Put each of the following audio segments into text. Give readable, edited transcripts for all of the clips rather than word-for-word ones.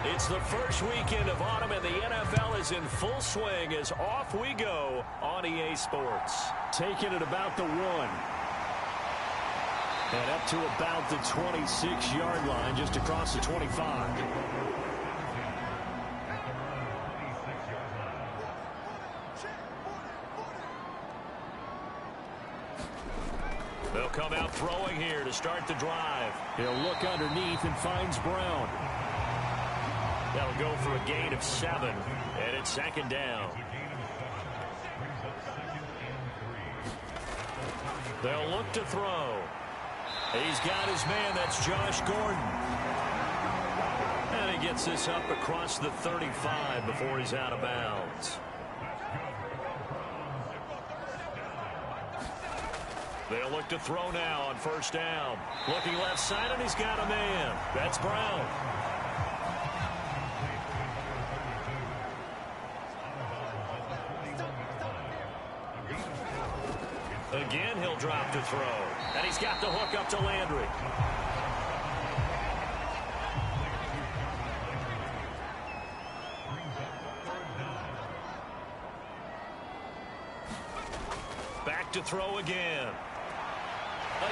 It's the first weekend of autumn, and the NFL is in full swing as off we go on EA Sports. Taking it about the 1. And up to about the 26-yard line, just across the 25. They'll come out throwing here to start the drive. He'll look underneath and finds Brown. That'll go for a gain of 7, and it's 2nd down. They'll look to throw. He's got his man. That's Josh Gordon. And he gets this up across the 35 before he's out of bounds. They'll look to throw now on 1st down. Looking left side, and he's got a man. That's Brown. Again, he'll drop to throw. And he's got the hook up to Landry. Back to throw again.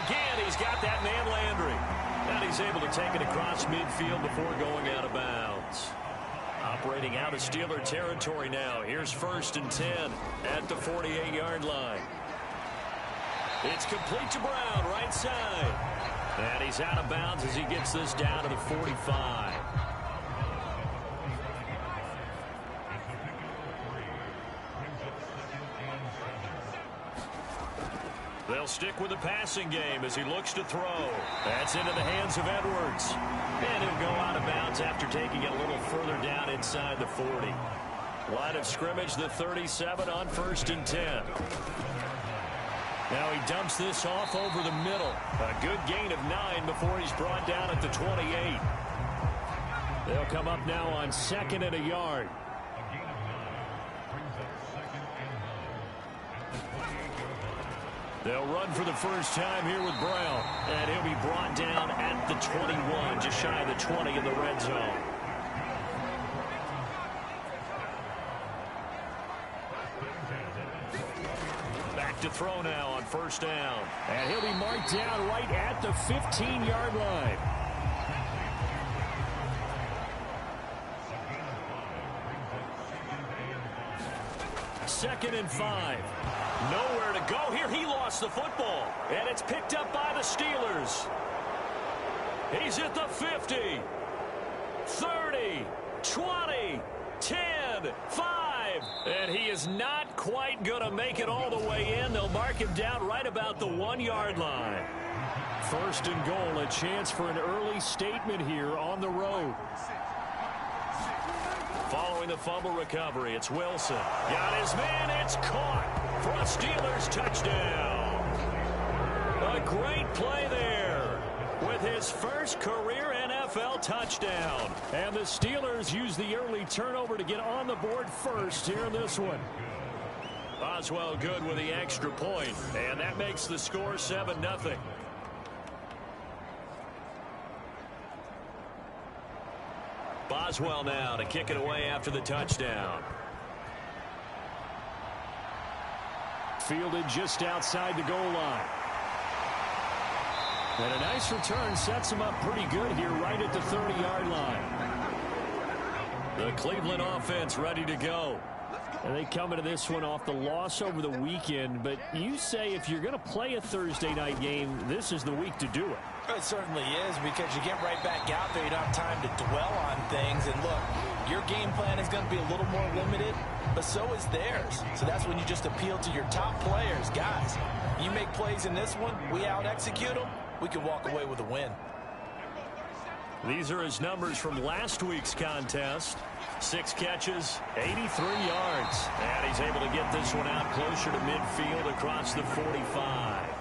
Again, he's got that man Landry. And he's able to take it across midfield before going out of bounds. Operating out of Steeler territory now. Here's 1st and 10 at the 48-yard line. It's complete to Brown, right side. And he's out of bounds as he gets this down to the 45. They'll stick with the passing game as he looks to throw. That's into the hands of Edwards. And he'll go out of bounds after taking it a little further down inside the 40. Line of scrimmage, the 37 on 1st and 10. Now he dumps this off over the middle. A good gain of 9 before he's brought down at the 28. They'll come up now on 2nd and a yard. They'll run for the first time here with Brown. And he'll be brought down at the 21, just shy of the 20 in the red zone. Back to throw now on 1st down. And he'll be marked down right at the 15-yard line. Second and 5. Nowhere to go here. He lost the football. And it's picked up by the Steelers. He's at the 50. 30. 20. 10. 5. And he is not quite going to make it all the way in. They'll mark him down right about the 1-yard line. 1st and goal. A chance for an early statement here on the road. Following the fumble recovery, it's Wilson. Got his man, it's caught for a Steelers touchdown. A great play there with his first career NFL touchdown. And the Steelers use the early turnover to get on the board first here in this one. Boswell good with the extra point, and that makes the score 7-0. Boswell now to kick it away after the touchdown. Fielded just outside the goal line. And a nice return sets him up pretty good here right at the 30-yard line. The Cleveland offense ready to go. And they come into this one off the loss over the weekend. But you say if you're going to play a Thursday night game, this is the week to do it. It certainly is, because you get right back out there. You don't have time to dwell on things. And look, your game plan is going to be a little more limited, but so is theirs. So that's when you just appeal to your top players. Guys, you make plays in this one, we out-execute them, we can walk away with a win. These are his numbers from last week's contest. 6 catches, 83 yards. And he's able to get this one out closer to midfield across the 45.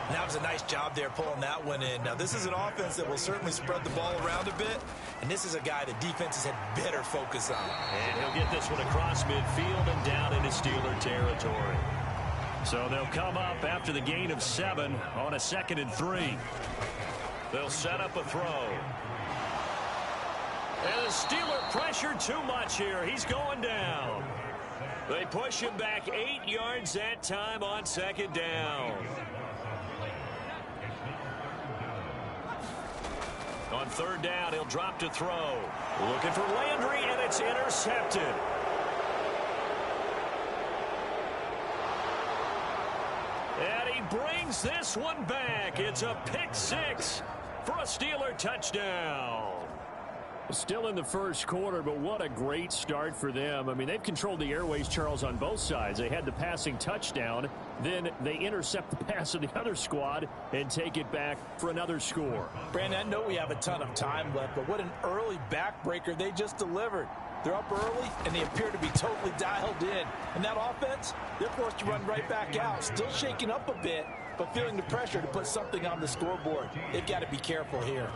That was a nice job there pulling that one in. Now, this is an offense that will certainly spread the ball around a bit, and this is a guy the defenses had better focus on. And he'll get this one across midfield and down into Steeler territory. So they'll come up after the gain of 7 on a 2nd and 3. They'll set up a throw. And the Steeler pressured too much here. He's going down. They push him back 8 yards that time on second down. On third down, he'll drop to throw. Looking for Landry, and it's intercepted. And he brings this one back. It's a pick six for a Steeler touchdown. Still in the first quarter, but what a great start for them. I mean, they've controlled the airways, Charles, on both sides. They had the passing touchdown. Then they intercept the pass of the other squad and take it back for another score. Brandon, I know we have a ton of time left, but what an early backbreaker they just delivered. They're up early, and they appear to be totally dialed in. And that offense, they're forced to run right back out. Still shaking up a bit, but feeling the pressure to put something on the scoreboard. They've got to be careful here.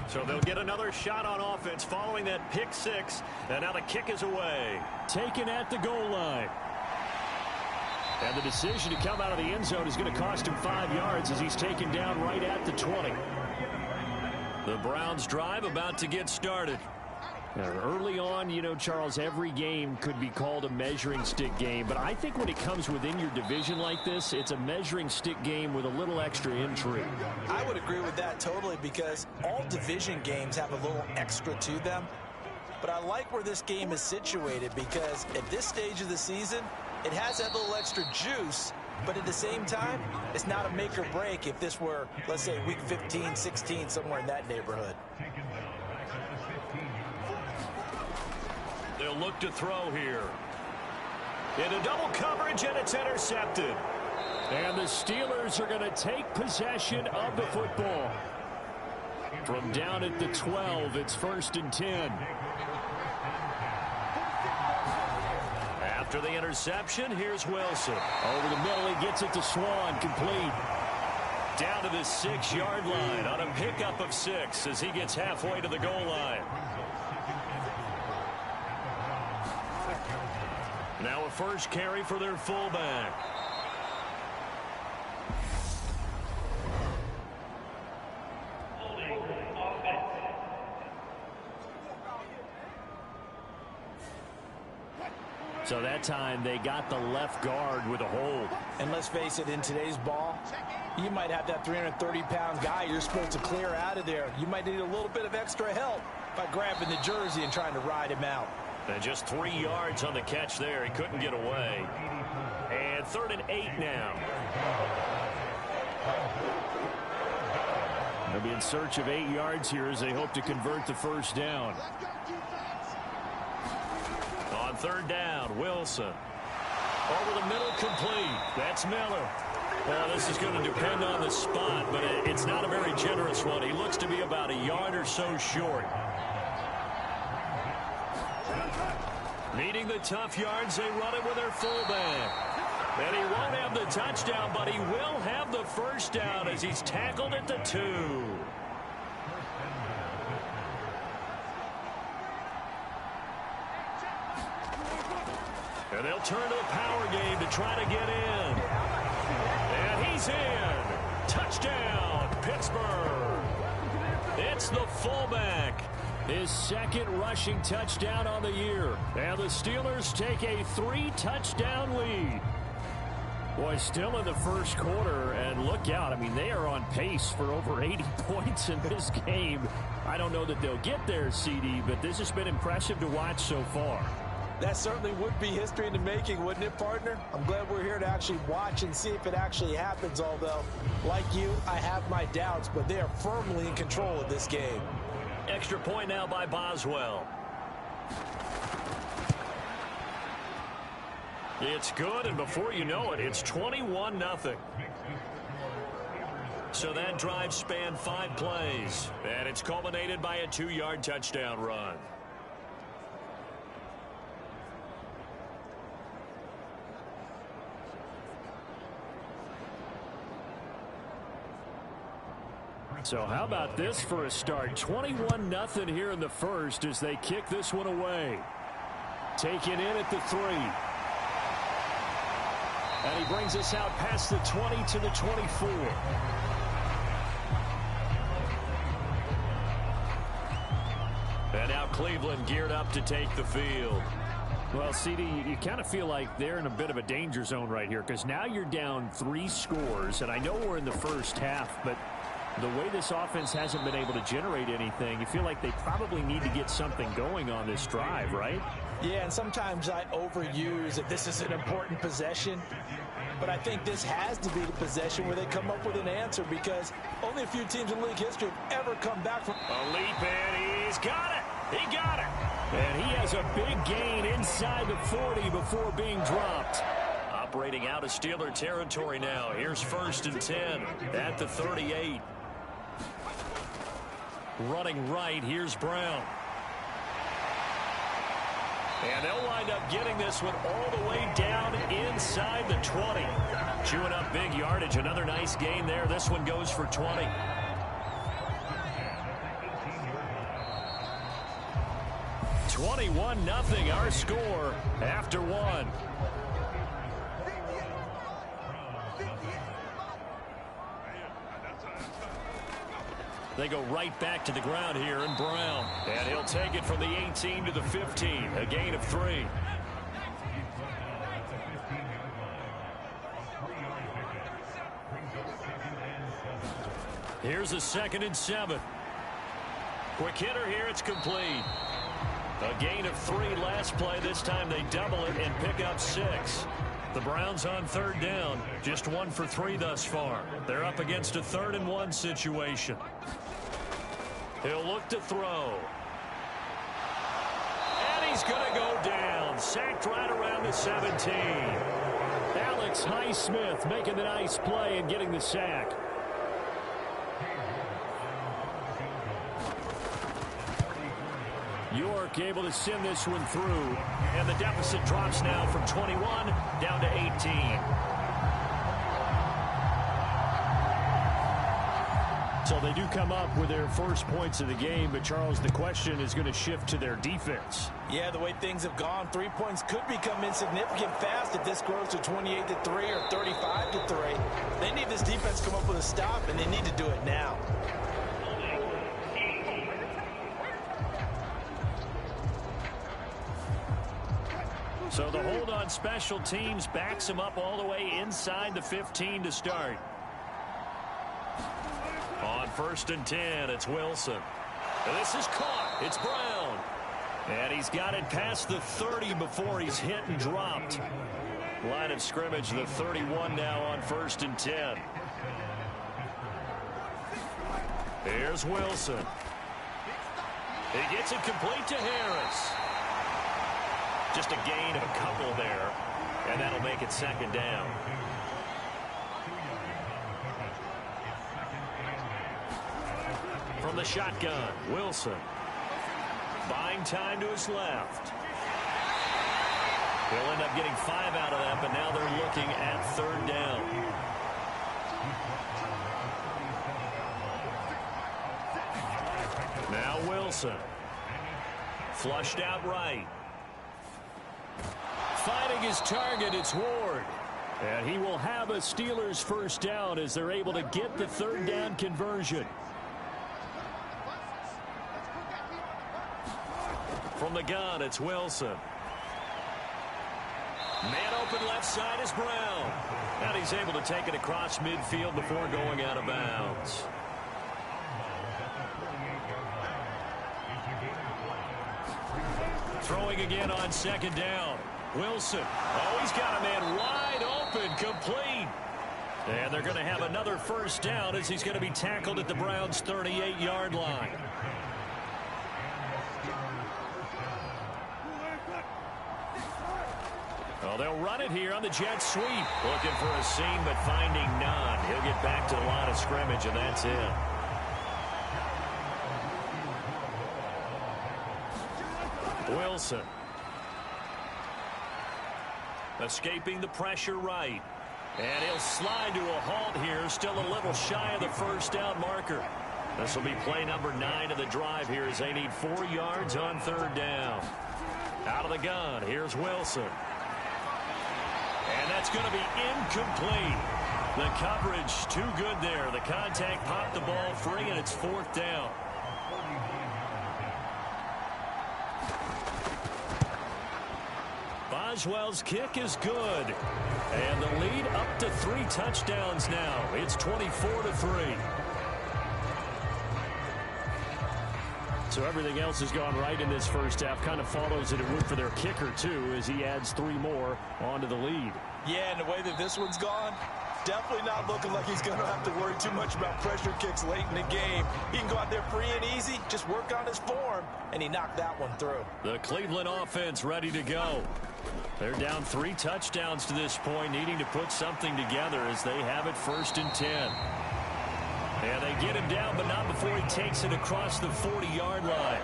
So they'll get another shot on offense following that pick six. And now the kick is away. Taken at the goal line. And the decision to come out of the end zone is going to cost him 5 yards as he's taken down right at the 20. The Browns drive about to get started. Early on, you know, Charles, every game could be called a measuring stick game. But I think when it comes within your division like this, it's a measuring stick game with a little extra intrigue. I would agree with that totally because all division games have a little extra to them. But I like where this game is situated because at this stage of the season, it has that little extra juice. But at the same time, it's not a make or break if this were, let's say, week 15, 16, somewhere in that neighborhood. They'll look to throw here. Into double coverage, and it's intercepted. And the Steelers are going to take possession of the football. From down at the 12, it's 1st and 10. After the interception, here's Wilson. Over the middle, he gets it to Swan, complete. Down to the 6-yard line on a pickup of 6 as he gets halfway to the goal line. Now a first carry for their fullback. So that time they got the left guard with a hold. And let's face it, in today's ball, you might have that 330-pound guy you're supposed to clear out of there. You might need a little bit of extra help by grabbing the jersey and trying to ride him out. And just 3 yards on the catch there. He couldn't get away. And 3rd and 8 now. They'll be in search of 8 yards here as they hope to convert the first down. On 3rd down, Wilson. Over the middle, complete. That's Miller. Well, this is going to depend on the spot, but it's not a very generous one. He looks to be about a yard or so short. Needing the tough yards, they run it with their fullback. And he won't have the touchdown, but he will have the first down as he's tackled at the 2. And they'll turn to the power game to try to get in. And he's in. Touchdown, Pittsburgh. It's the fullback. His 2nd rushing touchdown on the year. And the Steelers take a 3-touchdown lead. Boy, still in the first quarter, and look out. I mean, they are on pace for over 80 points in this game. I don't know that they'll get there, CD, but this has been impressive to watch so far. That certainly would be history in the making, wouldn't it, partner? I'm glad we're here to actually watch and see if it actually happens, although, like you, I have my doubts, but they are firmly in control of this game. Extra point now by Boswell. It's good, and before you know it, it's 21-0. So that drive spanned 5 plays, and it's culminated by a 2-yard touchdown run. So how about this for a start? 21-0 here in the first as they kick this one away. Taken in at the 3. And he brings us out past the 20 to the 24. And now Cleveland geared up to take the field. Well, CD, you kind of feel like they're in a bit of a danger zone right here because now you're down 3 scores, and I know we're in the first half, but the way this offense hasn't been able to generate anything, you feel like they probably need to get something going on this drive, right? Yeah, and sometimes I overuse that this is an important possession, but I think this has to be the possession where they come up with an answer because only a few teams in league history have ever come back from a leap, and he's got it. He got it. And he has a big gain inside the 40 before being dropped. Operating out of Steeler territory now. Here's 1st and 10 at the 38. Running right, here's Brown. And they'll wind up getting this one all the way down inside the 20. Chewing up big yardage. Another nice gain there. This one goes for 20. (21-0) our score after 1. They go right back to the ground here in Brown. And he'll take it from the 18 to the 15. A gain of 3. Here's a 2nd and 7. Quick hitter here. It's complete. A gain of 3 last play. This time they double it and pick up 6. The Browns on 3rd down. Just 1 for 3 thus far. They're up against a 3rd and 1 situation. He'll look to throw. And he's going to go down. Sacked right around the 17. Alex Highsmith making the nice play and getting the sack. York able to send this one through. And the deficit drops now from 21 down to 18. So they do come up with their first points of the game, but Charles, the question is going to shift to their defense. Yeah, the way things have gone, 3 points could become insignificant fast if this grows to 28-3 or 35-3. They need this defense to come up with a stop, and they need to do it now. So the hold on special teams backs him up all the way inside the 15 to start. On 1st and 10, it's Wilson. And this is caught. It's Brown. And he's got it past the 30 before he's hit and dropped. Line of scrimmage, the 31 now on 1st and 10. Here's Wilson. He gets it complete to Harris. Just a gain of a couple there, and that'll make it 2nd down. From the shotgun, Wilson. Buying time to his left. He'll end up getting 5 out of that, but now they're looking at 3rd down. Now Wilson. Flushed out right. Finding his target, it's Ward. And he will have a Steelers 1st down as they're able to get the 3rd down conversion. From the gun, it's Wilson. Man open left side is Brown. And he's able to take it across midfield before going out of bounds. Throwing again on 2nd down. Wilson. Oh, he's got a man wide open, complete. And they're going to have another 1st down as he's going to be tackled at the Browns' 38-yard line. Well, they'll run it here on the jet sweep. Looking for a seam, but finding none. He'll get back to the line of scrimmage, and that's it. Wilson. Escaping the pressure right. And he'll slide to a halt here. Still a little shy of the 1st down marker. This will be play number 9 of the drive here as they need 4 yards on 3rd down. Out of the gun, here's Wilson. And that's going to be incomplete. The coverage too good there. The contact popped the ball free, and it's 4th down. Boswell's kick is good. And the lead up to 3 touchdowns now. It's 24-3. So everything else has gone right in this first half. Kind of follows that it would for their kicker, too, as he adds 3 more onto the lead. Yeah, and the way that this one's gone, definitely not looking like he's going to have to worry too much about pressure kicks late in the game. He can go out there free and easy, just work on his form, and he knocked that one through. The Cleveland offense ready to go. They're down 3 touchdowns to this point, needing to put something together as they have it 1st and 10. And they get him down, but not before he takes it across the 40-yard line.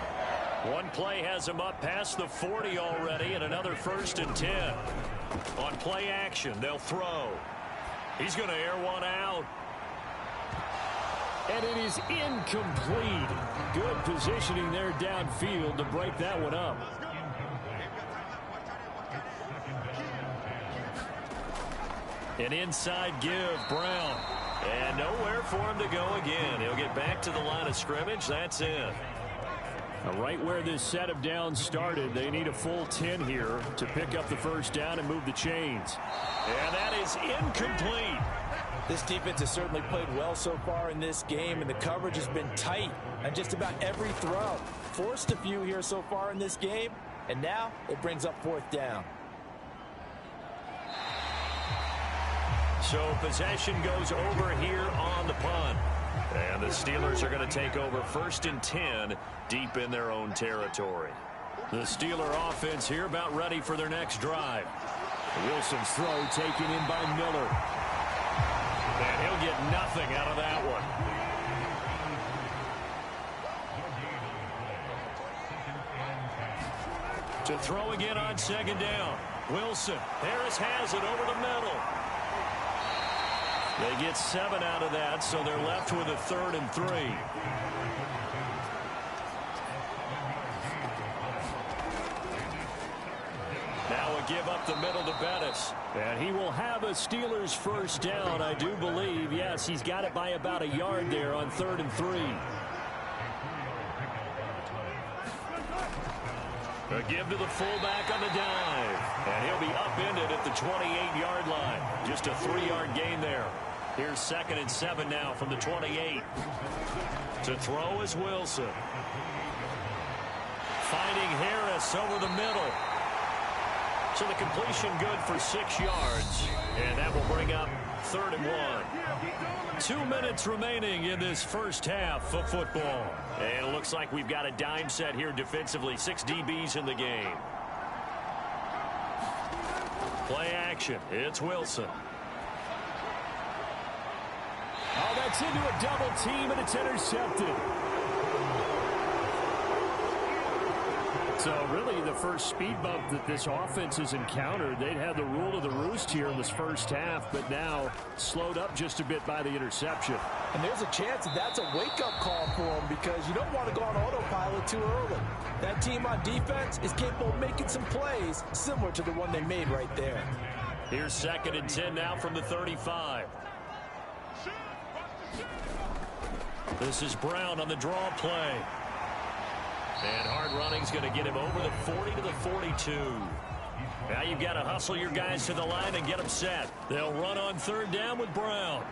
One play has him up past the 40 already, and another 1st and 10. On play action, they'll throw. He's going to air one out. And it is incomplete. Good positioning there downfield to break that one up. An inside give, Brown. And nowhere for him to go again. He'll get back to the line of scrimmage. That's it. Right where this set of downs started, they need a full 10 here to pick up the first down and move the chains. And that is incomplete. This defense has certainly played well so far in this game, and the coverage has been tight on just about every throw. Forced a few here so far in this game, and now it brings up 4th down. So possession goes over here on the punt. And the Steelers are going to take over 1st and 10 deep in their own territory. The Steeler offense here about ready for their next drive. Wilson's throw taken in by Miller. And he'll get nothing out of that one. To throw again on 2nd down. Wilson. Harris has it over the middle. They get 7 out of that, so they're left with a 3rd and 3. Now a give up the middle to Bettis. And he will have a Steelers first down, I do believe. Yes, he's got it by about a yard there on 3rd and 3. A give to the fullback on the dive. And he'll be upended at the 28-yard line. Just a 3-yard gain there. Here's 2nd and 7 now from the 28. To throw is Wilson. Finding Harris over the middle. So the completion good for 6 yards. And that will bring up 3rd and 1. 2 minutes remaining in this first half of football. And it looks like we've got a dime set here defensively. 6 DBs in the game. Play action. It's Wilson. Oh, that's into a double team, and it's intercepted. So really the first speed bump that this offense has encountered, they'd had the rule of the roost here in this first half, but now slowed up just a bit by the interception. And there's a chance that that's a wake-up call for them, because you don't want to go on autopilot too early. That team on defense is capable of making some plays similar to the one they made right there. Here's 2nd and 10 now from the 35. This is Brown on the draw play. And hard running's going to get him over the 40 to the 42. Now you've got to hustle your guys to the line and get them set. They'll run on 3rd down with Brown.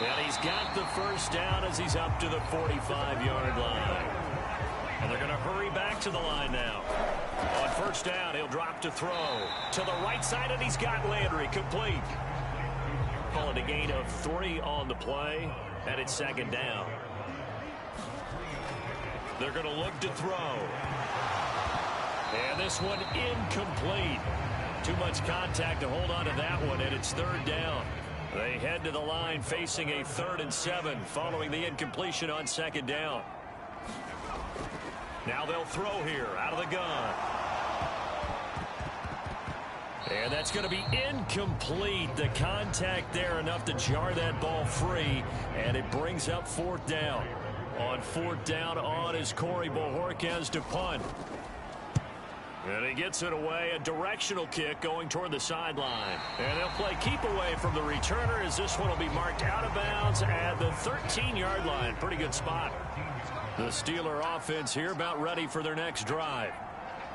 And he's got the first down as he's up to the 45-yard line. And they're going to hurry back to the line now. On 1st down, he'll drop to throw. To the right side, and he's got Landry complete. Call it a gain of 3 on the play. And it's 2nd down. They're going to look to throw. And this one incomplete. Too much contact to hold on to that one, and it's 3rd down. They head to the line facing a 3rd and 7 following the incompletion on 2nd down. Now they'll throw here out of the gun. And that's going to be incomplete. The contact there enough to jar that ball free, and it brings up 4th down. On 4th down on is Corey Bojorquez to punt. And he gets it away, a directional kick going toward the sideline. And they'll play keep away from the returner as this one will be marked out of bounds at the 13-yard line. Pretty good spot. The Steeler offense here about ready for their next drive.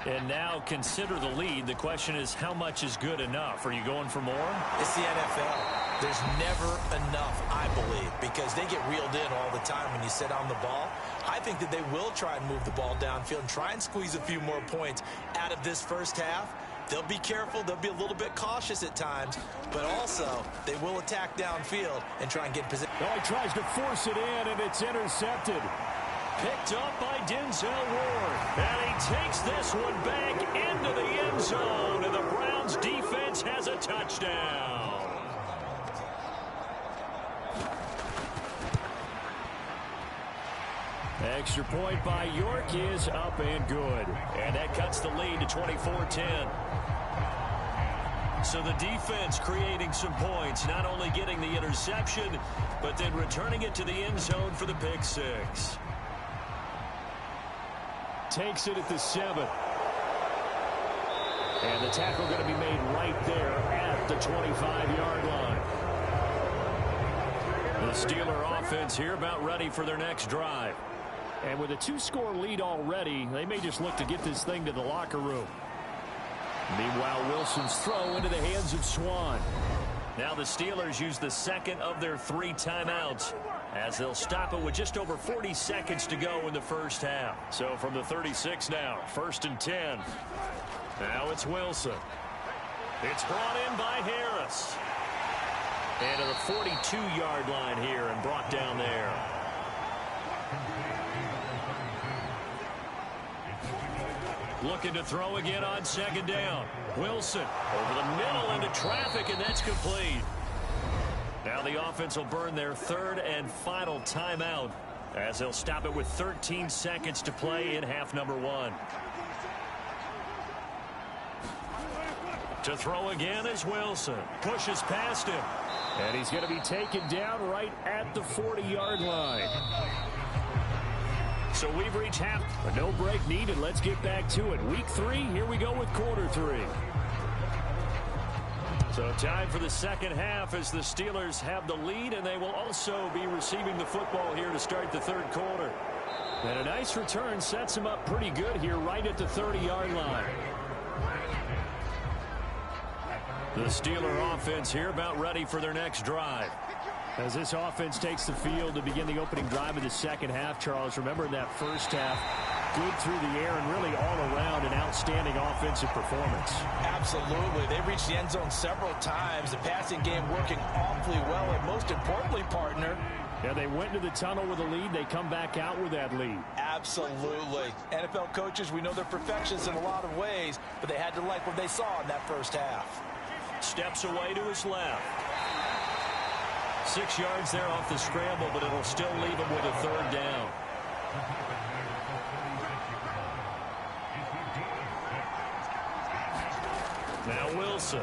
And now consider the lead. The question is, how much is good enough? Are you going for more? It's the NFL. There's never enough, I believe, because they get reeled in all the time when you sit on the ball. I think that they will try and move the ball downfield and try and squeeze a few more points out of this first half. They'll be careful. They'll be a little bit cautious at times, but also they will attack downfield and try and get position. Oh, he tries to force it in, and it's intercepted. Picked up by Denzel Ward. And he takes this one back into the end zone, and the Browns defense has a touchdown. Extra point by York is up and good. And that cuts the lead to 24-10. So the defense creating some points, not only getting the interception, but then returning it to the end zone for the pick six. Takes it at the 7. And the tackle going to be made right there at the 25-yard line. The Steeler offense here about ready for their next drive. And with a 2-score lead already, they may just look to get this thing to the locker room. Meanwhile, Wilson's throw into the hands of Swan. Now the Steelers use the second of their 3 timeouts, as they'll stop it with just over 40 seconds to go in the first half. So from the 36 now, 1st and 10. Now it's Wilson. It's brought in by Harris. And to the 42-yard line here and brought down there. Looking to throw again on 2nd down. Wilson over the middle into traffic, and that's complete. Now the offense will burn their 3rd and final timeout, as they'll stop it with 13 seconds to play in half number 1. To throw again is Wilson. Pushes past him. And he's going to be taken down right at the 40-yard line. So we've reached half. A no break needed. Let's get back to it. Week 3, here we go with quarter 3. So time for the second half as the Steelers have the lead, and they will also be receiving the football here to start the 3rd quarter. And a nice return sets them up pretty good here right at the 30-yard line. The Steeler offense here about ready for their next drive. As this offense takes the field to begin the opening drive of the second half, Charles, remember in that first half, good through the air and really all around an outstanding offensive performance. Absolutely. They reached the end zone several times. The passing game working awfully well, and most importantly, partner, yeah, they went into the tunnel with a lead. They come back out with that lead. Absolutely. NFL coaches, we know they're perfectionists in a lot of ways, but they had to like what they saw in that first half. Steps away to his left. 6 yards there off the scramble, but it'll still leave him with a 3rd down. Now Wilson.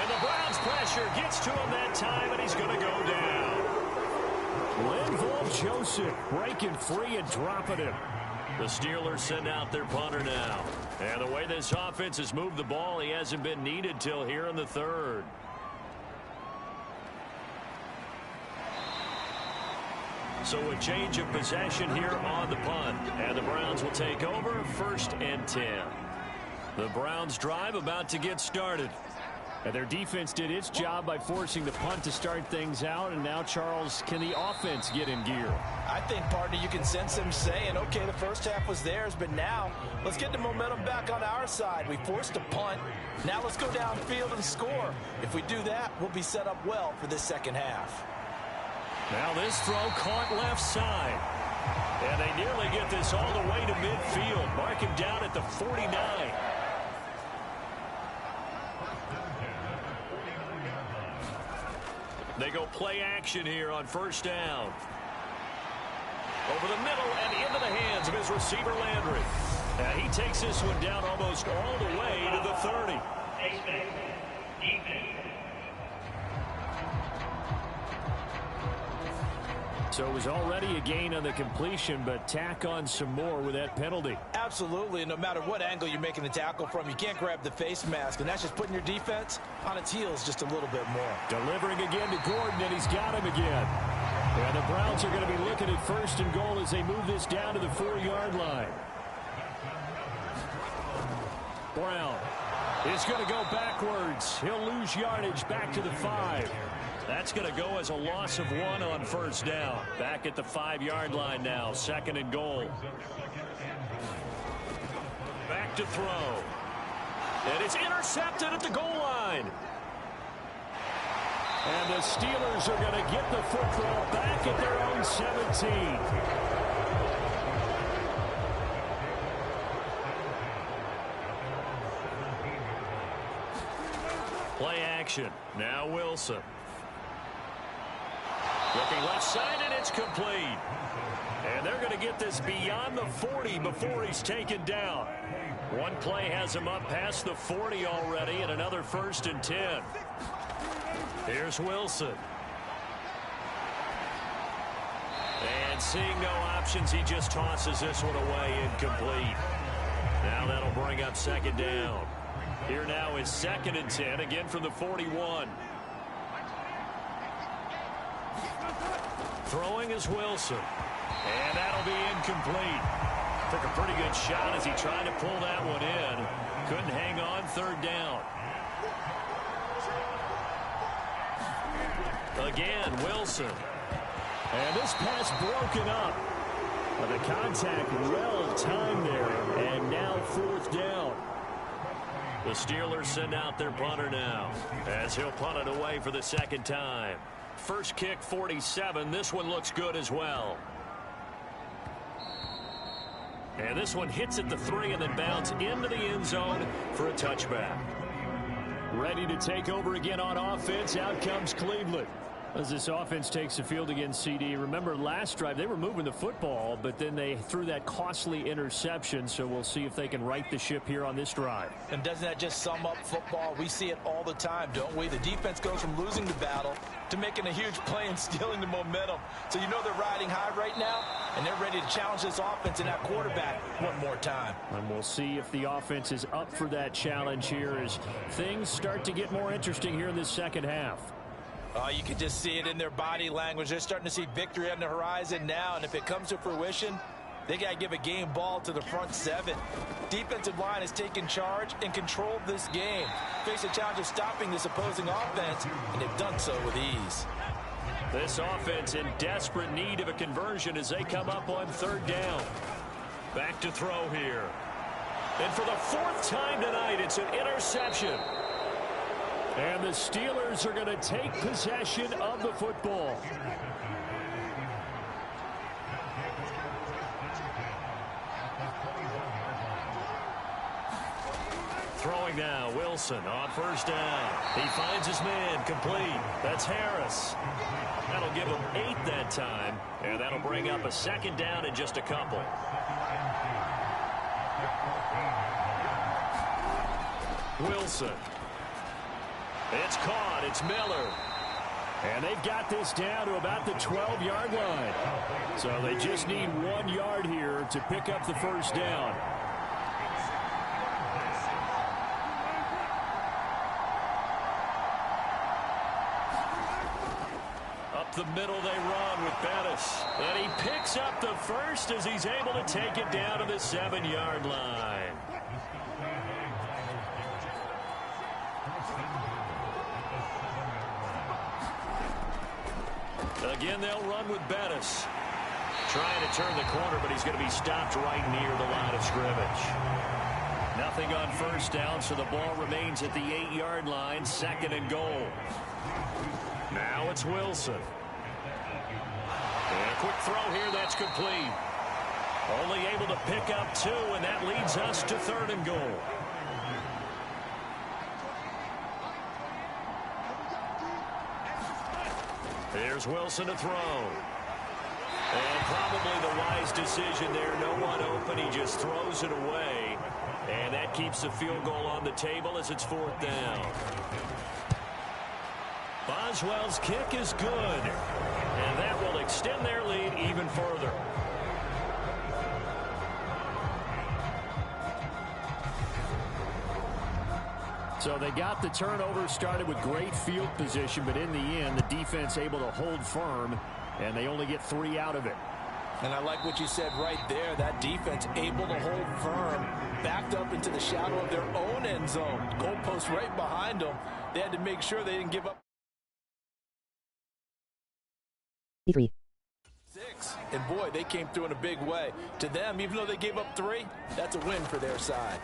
And the Browns pressure gets to him that time, and he's going to go down. Linval Joseph breaking free and dropping him. The Steelers send out their punter now. And the way this offense has moved the ball, he hasn't been needed till here in the 3rd. So a change of possession here on the punt. And the Browns will take over 1st and 10. The Browns drive about to get started. And their defense did its job by forcing the punt to start things out. And now, Charles, can the offense get in gear? I think, partner, you can sense them saying, okay, the first half was theirs, but now let's get the momentum back on our side. We forced a punt. Now let's go downfield and score. If we do that, we'll be set up well for this second half. Now this throw caught left side. And they nearly get this all the way to midfield. Mark him down at the 49. They go play action here on 1st down. Over the middle and into the hands of his receiver, Landry. And he takes this one down almost all the way to the 30. So it was already a gain on the completion, but tack on some more with that penalty. Absolutely. No matter what angle you're making the tackle from, you can't grab the face mask, and that's just putting your defense on its heels just a little bit more. Delivering again to Gordon, and he's got him again. And the Browns are going to be looking at 1st and goal as they move this down to the 4-yard line. Brown is going to go backwards. He'll lose yardage back to the 5. That's going to go as a loss of 1 on first down. Back at the 5-yard line now, 2nd and goal. Back to throw. And it's intercepted at the goal line. And the Steelers are going to get the football back at their own 17. Play action. Now Wilson. Looking left side, and it's complete. And they're going to get this beyond the 40 before he's taken down. One play has him up past the 40 already, and another 1st and 10. Here's Wilson. And seeing no options, he just tosses this one away, incomplete. Now that'll bring up 2nd down. Here now is 2nd and 10, again from the 41. Throwing is Wilson. And that'll be incomplete. Took a pretty good shot as he tried to pull that one in. Couldn't hang on, 3rd down. Again, Wilson. And this pass broken up. But the contact well timed there. And now 4th down. The Steelers send out their punter now as he'll punt it away for the 2nd time. First kick, 47. This one looks good as well. And this one hits at the 3 and then bounces into the end zone for a touchback. Ready to take over again on offense. Out comes Cleveland. As this offense takes the field against CD. Remember last drive they were moving the football, but then they threw that costly interception. So we'll see if they can right the ship here on this drive. And doesn't that just sum up football? We see it all the time, don't we? The defense goes from losing the battle to making a huge play and stealing the momentum. So you know they're riding high right now, and they're ready to challenge this offense and that quarterback one more time. And we'll see if the offense is up for that challenge here as things start to get more interesting here in this 2nd half. You can just see it in their body language. They're starting to see victory on the horizon now, and if it comes to fruition, they got to give a game ball to the front 7. Defensive line has taken charge and controlled this game. Face a challenge of stopping this opposing offense, and they've done so with ease. This offense in desperate need of a conversion as they come up on 3rd down. Back to throw here. And for the 4th time tonight, it's an interception. And the Steelers are going to take possession of the football. Throwing now, Wilson on 1st down. He finds his man, complete. That's Harris. That'll give him 8 that time, and that'll bring up a 2nd down in just a couple. Wilson. It's caught. It's Miller. And they've got this down to about the 12-yard line. So they just need 1 yard here to pick up the 1st down. Up the middle they run with Bettis. And he picks up the 1st as he's able to take it down to the 7-yard line. Again, they'll run with Bettis. Trying to turn the corner, but he's going to be stopped right near the line of scrimmage. Nothing on 1st down, so the ball remains at the 8-yard line, 2nd and goal. Now it's Wilson. And a quick throw here, that's complete. Only able to pick up 2, and that leads us to 3rd and goal. Here's Wilson to throw. And probably the wise decision there. No one open. He just throws it away. And that keeps the field goal on the table as it's 4th down. Boswell's kick is good. And that will extend their lead even further. So they got the turnover started with great field position, but in the end, the defense able to hold firm, and they only get 3 out of it. And I like what you said right there. That defense able to hold firm, backed up into the shadow of their own end zone. Goalpost right behind them. They had to make sure they didn't give up. 3. 6. And boy, they came through in a big way. To them, even though they gave up 3, that's a win for their side.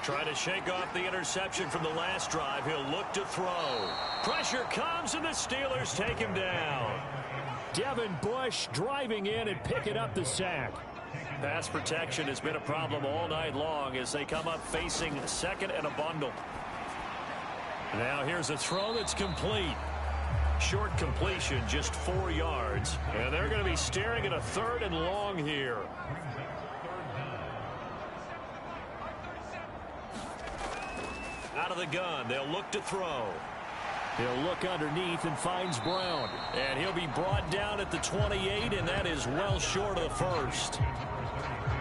Trying to shake off the interception from the last drive. He'll look to throw. Pressure comes, and the Steelers take him down. Devin Bush driving in and picking up the sack. Pass protection has been a problem all night long as they come up facing second and a bundle. Now here's a throw that's complete. Short completion, just 4 yards. And they're going to be staring at a 3rd and long here. Out of the gun, they'll look to throw. He'll look underneath and finds Brown. And he'll be brought down at the 28, and that is well short of the 1st.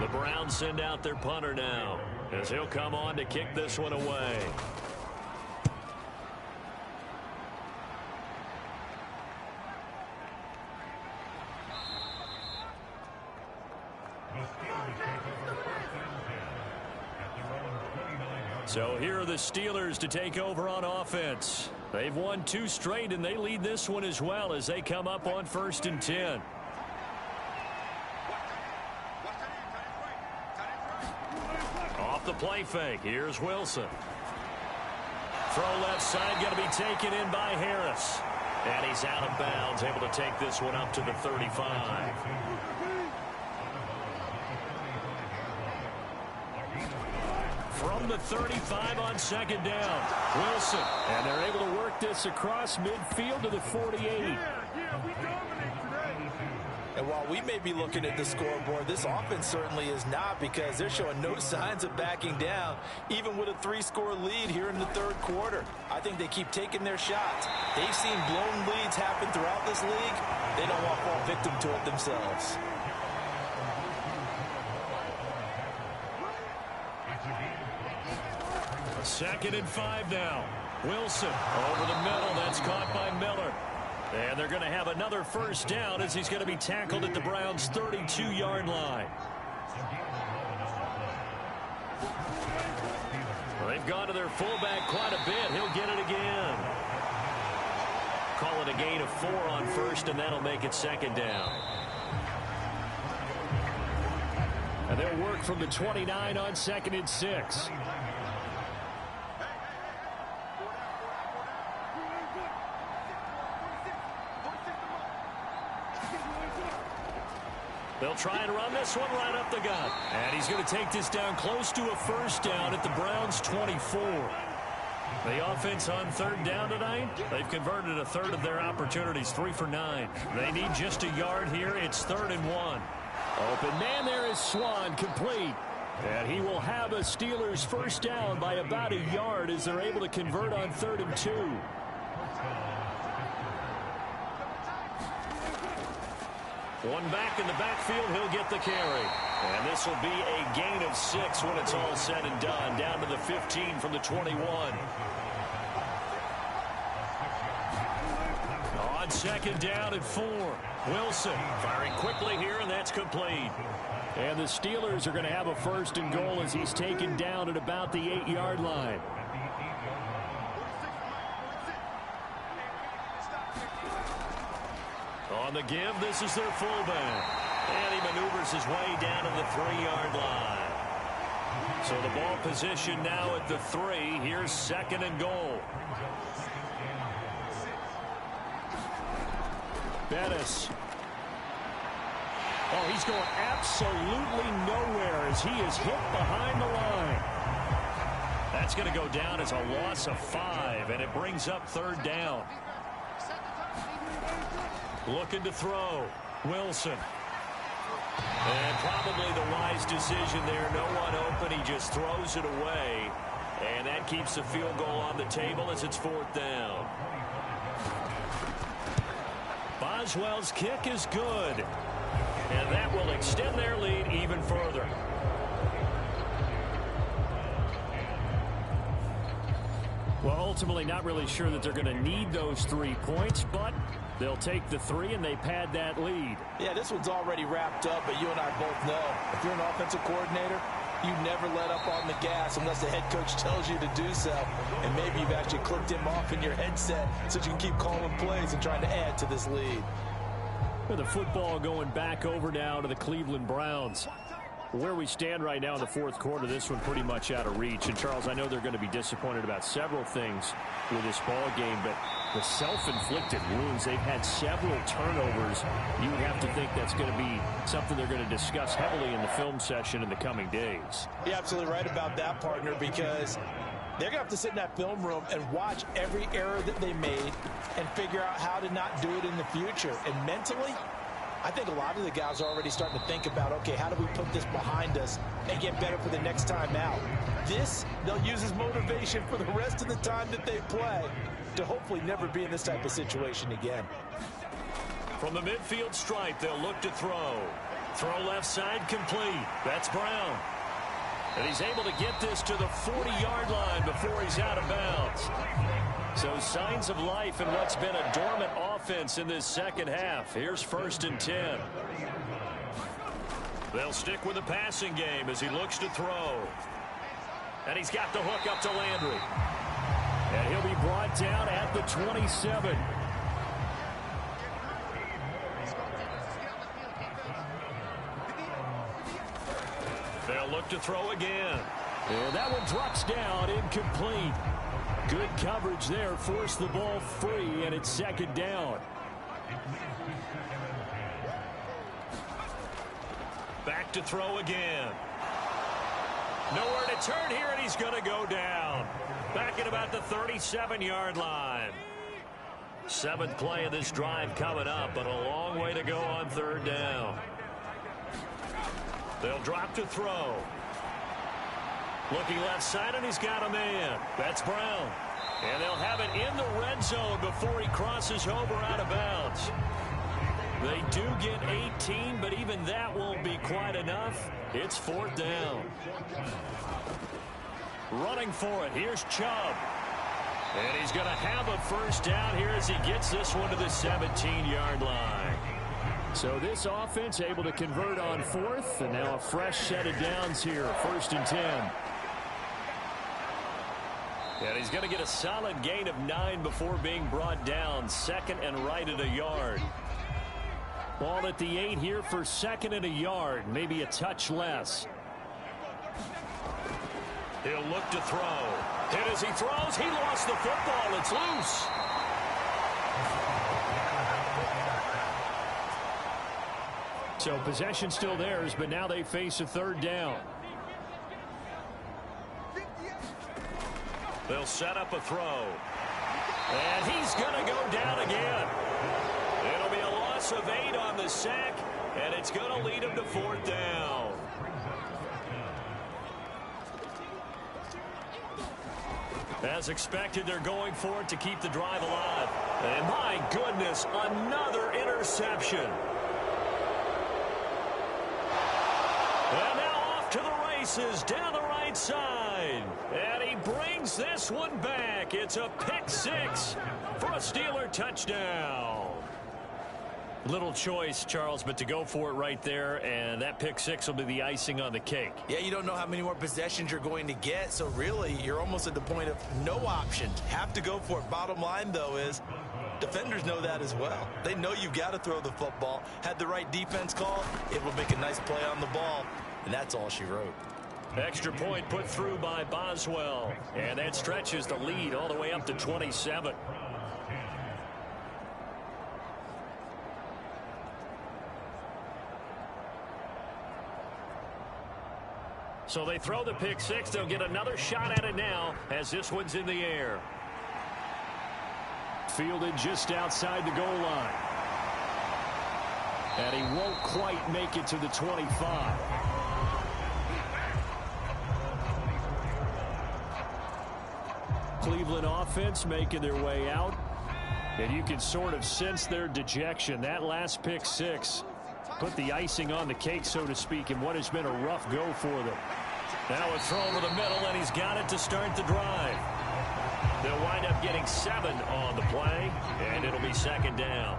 The Browns send out their punter now as he'll come on to kick this one away. So here are the Steelers to take over on offense. They've won 2 straight, and they lead this one as well as they come up on 1st and 10. Off the play fake. Here's Wilson. Throw left side, going to be taken in by Harris. And he's out of bounds, able to take this one up to the 35. From the 35 on 2nd down, Wilson. And they're able to work this across midfield to the 48. And while we may be looking at the scoreboard, this offense certainly is not, because they're showing no signs of backing down, even with a 3-score lead here in the 3rd quarter. I think they keep taking their shots. They've seen blown leads happen throughout this league. They don't want to fall victim to it themselves. Second and 5 now. Wilson over the middle. That's caught by Miller. And they're going to have another 1st down as he's going to be tackled at the Browns' 32-yard line. Well, they've gone to their fullback quite a bit. He'll get it again. Call it a gain of 4 on 1st, and that'll make it 2nd down. And they'll work from the 29 on 2nd and 6. They'll try and run this one right up the gut. And he's going to take this down close to a 1st down at the Browns' 24. The offense on 3rd down tonight, they've converted a 1/3 of their opportunities, 3 for 9. They need just a yard here. It's 3rd and 1. Open man there is Swan, complete. And he will have a Steelers 1st down by about a yard as they're able to convert on 3rd and 2. One back in the backfield, he'll get the carry. And this will be a gain of 6 when it's all said and done. Down to the 15 from the 21. On 2nd down and 4. Wilson firing quickly here, and that's complete. And the Steelers are going to have a 1st and goal as he's taken down at about the 8-yard line. On the give, this is their fullback. And he maneuvers his way down to the 3-yard line. So the ball position now at the 3. Here's 2nd and goal. Bettis. Oh, he's going absolutely nowhere as he is hit behind the line. That's going to go down as a loss of 5, and it brings up 3rd down. Looking to throw. Wilson. And probably the wise decision there. No one open. He just throws it away. And that keeps the field goal on the table as it's 4th down. Boswell's kick is good. And that will extend their lead even further. Well, ultimately not really sure that they're going to need those 3 points, but They'll take the 3, and they pad that lead. Yeah, this one's already wrapped up, but you and I both know if you're an offensive coordinator, you never let up on the gas unless the head coach tells you to do so. And maybe you've actually clicked him off in your headset so you can keep calling plays and trying to add to this lead. With the football going back over now to the Cleveland Browns. Where we stand right now in the fourth quarter, this one pretty much out of reach. And, Charles, I know they're going to be disappointed about several things with this ball game, but the self-inflicted wounds, they've had several turnovers. You would have to think that's going to be something they're going to discuss heavily in the film session in the coming days. You're absolutely right about that, partner, because they're going to have to sit in that film room and watch every error that they made and figure out how to not do it in the future. And mentally, I think a lot of the guys are already starting to think about, okay, how do we put this behind us and get better for the next time out? This, they'll use as motivation for the rest of the time that they play to hopefully never be in this type of situation again. From the midfield stripe, they'll look to throw. Throw left side complete. That's Brown. And he's able to get this to the 40-yard line before he's out of bounds. So signs of life in what's been a dormant offense in this second half. Here's 1st and 10. They'll stick with the passing game as he looks to throw. And he's got the hook up to Landry. And he'll be brought down at the 27. They'll look to throw again. And that one drops down, incomplete. Good coverage there, forced the ball free, and it's 2nd down. Back to throw again. Nowhere to turn here, and he's going to go down. Back at about the 37-yard line. 7th play of this drive coming up, but a long way to go on 3rd down. They'll drop to throw. Looking left side, and he's got a man. That's Brown. And they'll have it in the red zone before he crosses over out of bounds. They do get 18, but even that won't be quite enough. It's 4th down. Running for it, here's Chubb. And he's going to have a 1st down here as he gets this one to the 17-yard line. So this offense able to convert on 4th, and now a fresh set of downs here, 1st and 10. And he's going to get a solid gain of 9 before being brought down. 2nd and right at a yard. Ball at the 8 here for 2nd and a yard, maybe a touch less. He'll look to throw. And as he throws, he lost the football. It's loose. So possession still theirs, but now they face a 3rd down. They'll set up a throw. And he's going to go down again. It'll be a loss of 8 on the sack, and it's going to lead him to 4th down. As expected, they're going for it to keep the drive alive. And my goodness, another interception. And now off to the races down the right side. And he brings this one back. It's a pick 6 for a Steeler touchdown. Little choice, Charles, but to go for it right there, and that pick 6 will be the icing on the cake. Yeah, you don't know how many more possessions you're going to get, so really you're almost at the point of no options. Have to go for it. Bottom line, though, is defenders know that as well. They know you've got to throw the football. Had the right defense call, it will make a nice play on the ball, and that's all she wrote. Extra point put through by Boswell, and that stretches the lead all the way up to 27. So they throw the pick 6. They'll get another shot at it now as this one's in the air. Fielded just outside the goal line. And he won't quite make it to the 25. Cleveland offense making their way out. And you can sort of sense their dejection. That last pick 6 put the icing on the cake, so to speak, in what has been a rough go for them. Now a throw over the middle, and he's got it to start the drive. They'll wind up getting 7 on the play, and it'll be second down.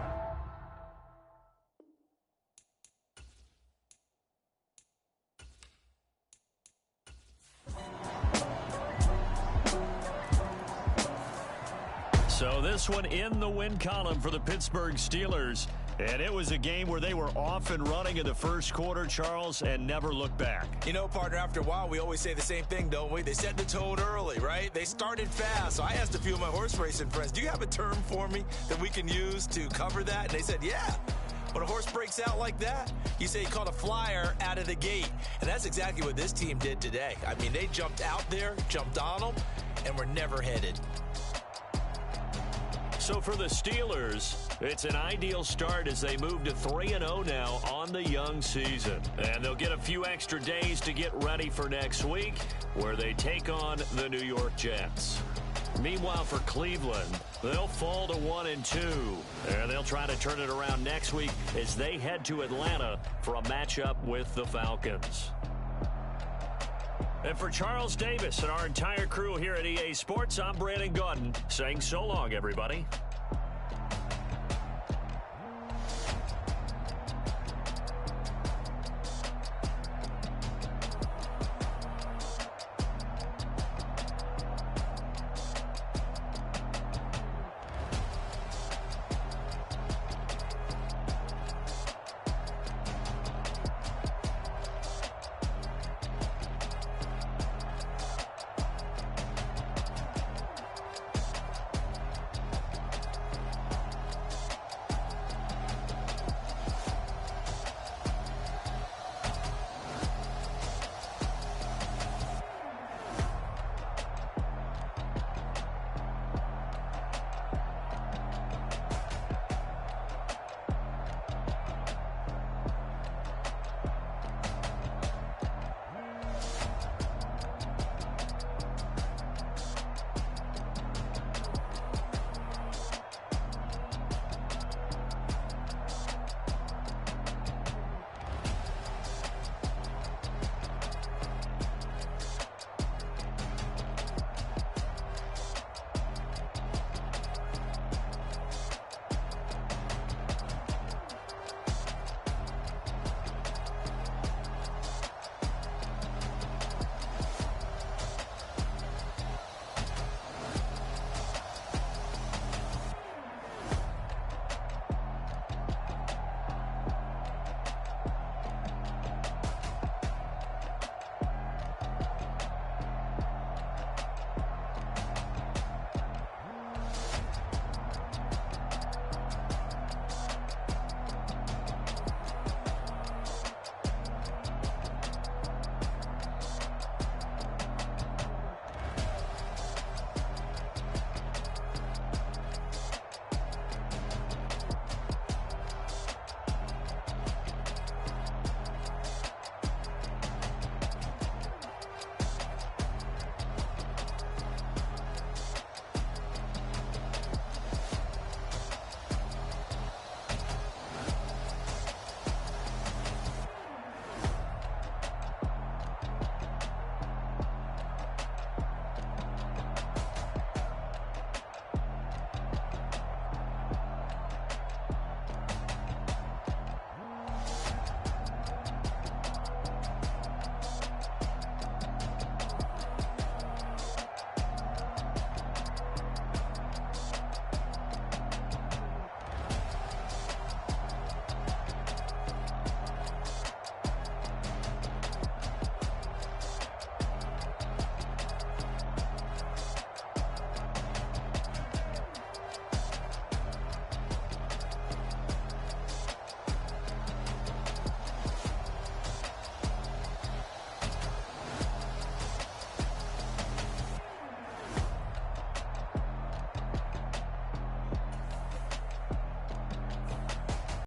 So this one in the win column for the Pittsburgh Steelers. And it was a game where they were off and running in the first quarter, Charles, and never looked back. You know, partner, after a while, we always say the same thing, don't we? They set the tone early, right? They started fast. So I asked a few of my horse racing friends, do you have a term for me that we can use to cover that? And they said, yeah. When a horse breaks out like that, you say he caught a flyer out of the gate. And that's exactly what this team did today. I mean, they jumped out there, jumped on them, and were never headed. So for the Steelers, it's an ideal start as they move to 3-0 now on the young season. And they'll get a few extra days to get ready for next week, where they take on the New York Jets. Meanwhile, for Cleveland, they'll fall to 1-2. And they'll try to turn it around next week as they head to Atlanta for a matchup with the Falcons. And for Charles Davis and our entire crew here at EA Sports, I'm Brandon Gaudin saying so long, everybody.